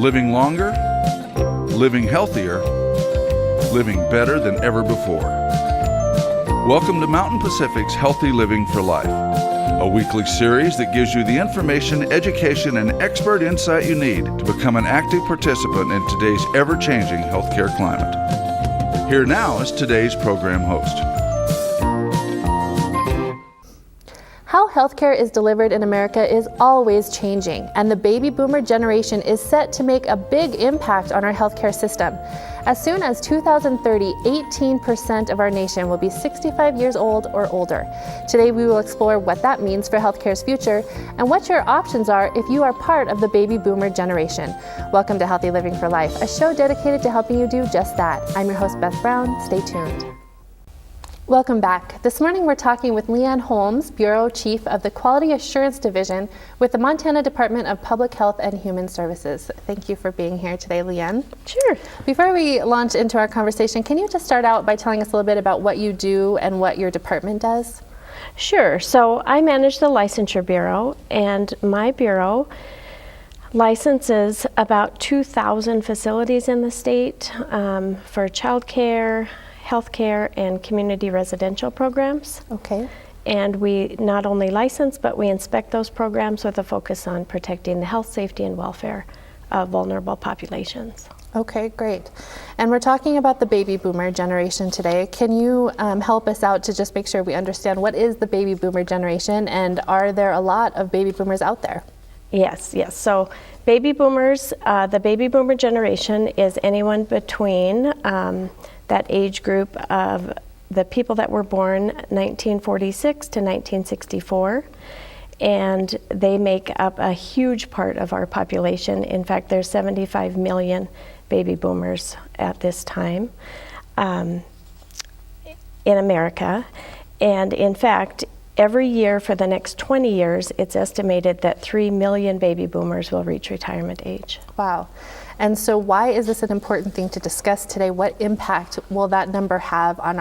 Living longer, living healthier, living better than ever before. Welcome to Mountain Pacific's Healthy Living for Life, a weekly series that gives you the information, education, and expert insight you need to become an active participant in today's ever-changing healthcare climate. Here now is today's program host. How healthcare is delivered in America is always changing, and the baby boomer generation is set to make a big impact on our healthcare system. As soon as 2030, 18% of our nation will be 65 years old or older. Today we will explore what that means for healthcare's future and what your options are if you are part of the baby boomer generation. Welcome to Healthy Living for Life, a show dedicated to helping you do just that. I'm your host, Beth Brown. Stay tuned. Welcome back. This morning we're talking with Leigh Holmes, Bureau Chief of the Quality Assurance Division with the Montana Department of Public Health and Human Services. Thank you for being here today, Leigh. Sure. Before we launch into our conversation, can you just start out by telling us a little bit about what you do and what your department does? Sure. So I manage the Licensure Bureau, and my bureau licenses about 2,000 facilities in the state for child care, healthcare, and community residential programs. Okay. And we not only license, but we inspect those programs with a focus on protecting the health, safety, and welfare of vulnerable populations. Okay, great. And we're talking about the baby boomer generation today. Can you help us out to just make sure we understand what is the baby boomer generation, and are there a lot of baby boomers out there? Yes. So baby boomers, the baby boomer generation is anyone between that age group of the people that were born 1946 to 1964, and they make up a huge part of our population. In fact, there's 75 million baby boomers at this time in America, and in fact, every year for the next 20 years, it's estimated that 3 million baby boomers will reach retirement age. Wow. And so why is this an important thing to discuss today? What impact will that number have on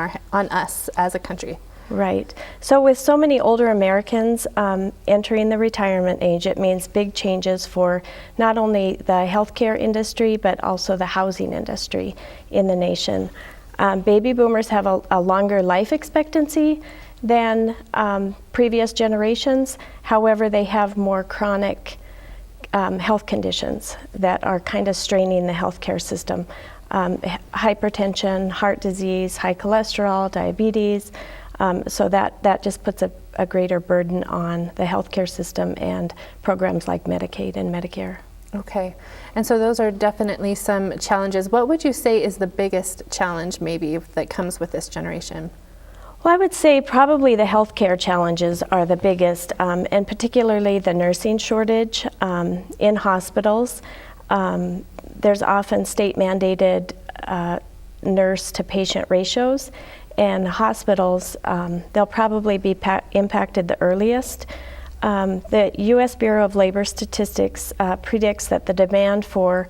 us as a country? Right. So with so many older Americans entering the retirement age, it means big changes for not only the healthcare industry, but also the housing industry in the nation. Baby boomers have a longer life expectancy than previous generations. However, they have more chronic health conditions that are kind of straining the healthcare system. Hypertension, heart disease, high cholesterol, diabetes. So that just puts a greater burden on the healthcare system and programs like Medicaid and Medicare. Okay, and so those are definitely some challenges. What would you say is the biggest challenge maybe that comes with this generation? Well, I would say probably the healthcare challenges are the biggest, and particularly the nursing shortage in hospitals. There's often state-mandated nurse-to-patient ratios, and hospitals, they'll probably be impacted the earliest. The U.S. Bureau of Labor Statistics predicts that the demand for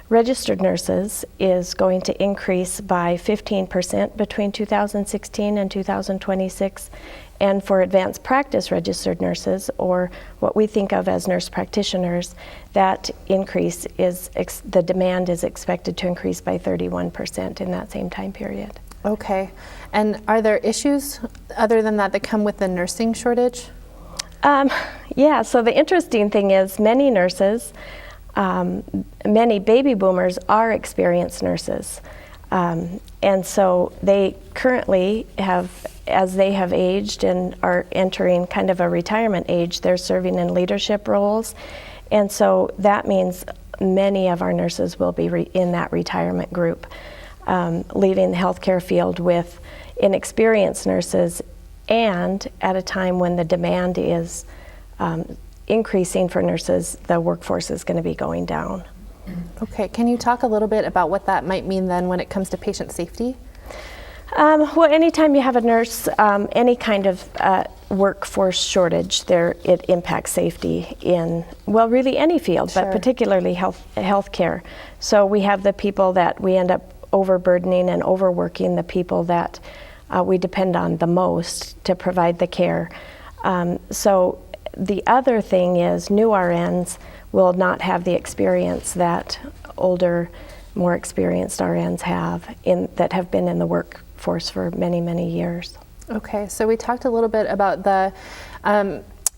registered nurses is going to increase by 15% between 2016 and 2026. And for advanced practice registered nurses, or what we think of as nurse practitioners, that increase the demand is expected to increase by 31% in that same time period. Okay. And are there issues other than that come with the nursing shortage? Yeah, so the interesting thing is many nurses, many baby boomers are experienced nurses. And so they currently have, as they have aged and are entering kind of a retirement age, they're serving in leadership roles. And so that means many of our nurses will be in that retirement group, leaving the healthcare field with inexperienced nurses, and at a time when the demand is increasing for nurses, the workforce is going to be going down. Okay, can you talk a little bit about what that might mean then when it comes to patient safety? Well, anytime you have a nurse, any kind of workforce shortage, it impacts safety in, well, really any field, Sure. but particularly healthcare. So we have the people that we end up overburdening and overworking the people that we depend on the most to provide the care. So the other thing is new RNs. will not have the experience that older, more experienced RNs have that have been in the workforce for many, many years. Okay, so we talked a little bit about the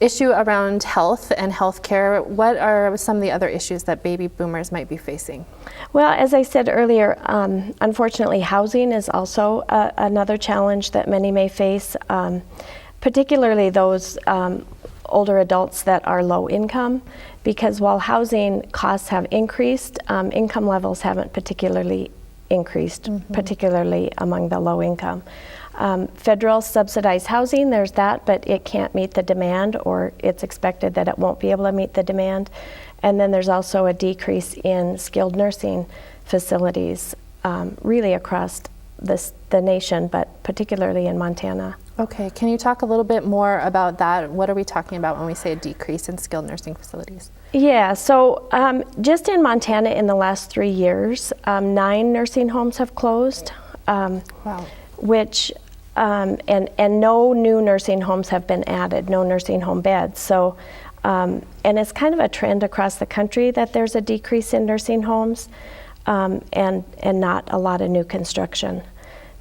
issue around health and healthcare. What are some of the other issues that baby boomers might be facing? Well, as I said earlier, unfortunately, housing is also another challenge that many may face, particularly those older adults that are low income, because while housing costs have increased, income levels haven't particularly increased, particularly among the low income. Federal subsidized housing, there's that, but it can't meet the demand, or it's expected that it won't be able to meet the demand. And then there's also a decrease in skilled nursing facilities, really across the nation, but particularly in Montana. Okay, can you talk a little bit more about that? What are we talking about when we say a decrease in skilled nursing facilities? Yeah, so just in Montana in the last 3 years, 9 nursing homes have closed. Wow. Which, and no new nursing homes have been added, no nursing home beds. So, and it's kind of a trend across the country that there's a decrease in nursing homes, and not a lot of new construction.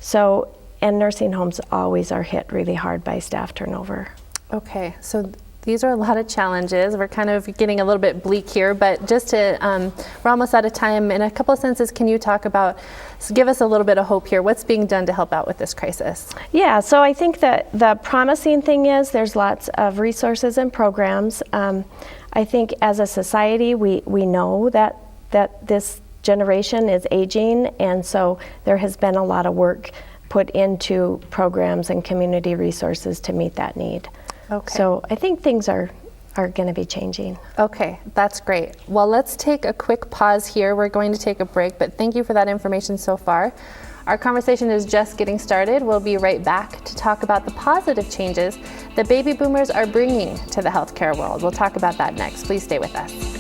So, and nursing homes always are hit really hard by staff turnover. Okay, so these are a lot of challenges. We're kind of getting a little bit bleak here, but just to, we're almost out of time. In a couple of sentences, can you talk about, give us a little bit of hope here. What's being done to help out with this crisis? Yeah, so I think that the promising thing is there's lots of resources and programs. I think as a society, we know that this generation is aging, and so there has been a lot of work put into programs and community resources to meet that need. Okay. So I think things are going to be changing. Okay, that's great. Well, let's take a quick pause here. We're going to take a break, but thank you for that information so far. Our conversation is just getting started. We'll be right back to talk about the positive changes that baby boomers are bringing to the healthcare world. We'll talk about that next. Please stay with us.